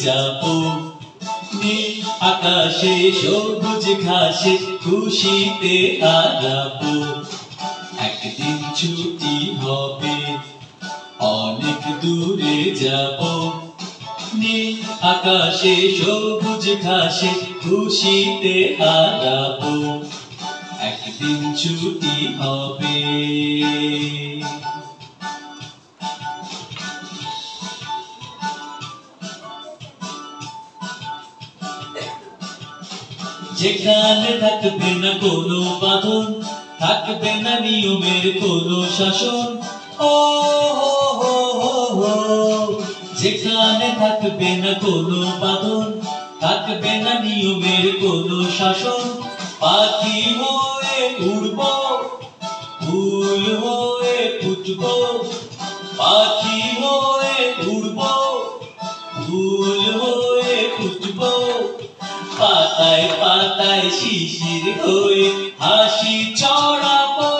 যাব নীল আকাশে সবুজ ঘাসে খুশিতে হারাবো একদিন ছুটি হবে অনেক দূরে যাব নীল আকাশে সবুজ ঘাসে খুশিতে হারাবো একদিন ছুটি হবে যেখানে থাকবে না কোনো বাঁধন থাকবে না নিয়মের কোনো শাসন ও হো হো হো যেখানে থাকবে না কোনো বাঁধন থাকবে না নিয়মের কোনো শাসন পাখি হয়ে উড়ব ফুল হয়ে ফুটব পাখি হয়ে উড়ব ফুল হয়ে ফুটব পাতায় পাতায় শিশির হয়ে হাসি ছড়াবো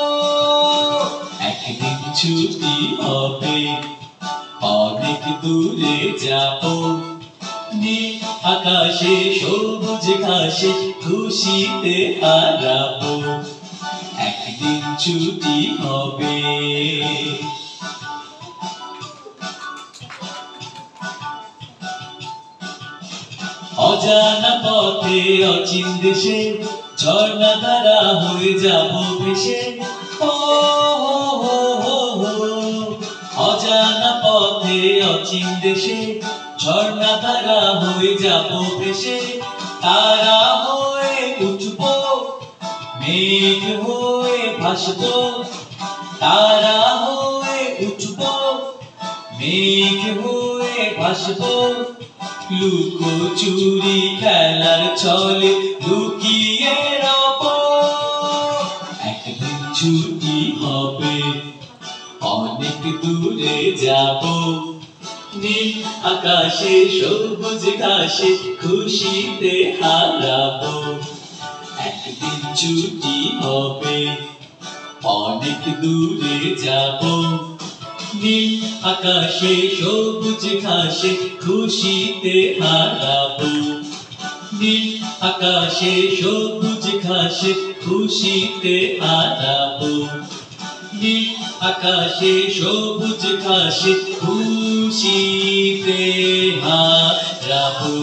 একদিন ছুটি হবে অনেক দূরে যাব নীল আকাশে সবুজ ঘাসে খুশিতে হারাবো একদিন ছুটি হবে অজানা পথে অচিন দেশে ঝর্ণা ধারা হয়ে যাব ভেসে ও হো হো হো অজানা পথে অচিন দেশে ঝর্ণা ধারা হয়ে যাব ভেসে তারা হয়ে উঠব মেঘ হয়ে ভাসব তারা হয়ে উঠব মেঘ হয়ে ভাসব লুকোচুরি খেলার ছলে লুকিয়ে রব একদিন ছুটি হবে অনেক দূরে যাব নীল আকাশে সবুজ ঘাসে খুশিতে হারাবো একদিন ছুটি হবে অনেক দূরে যাব নীল আকাশে সবুজ ঘাসে খুশিতে হারাবো নীল আকাশে সবুজ ঘাসে খুশিতে হারাবো নীল আকাশে সবুজ ঘাসে খুশিতে হারাবো।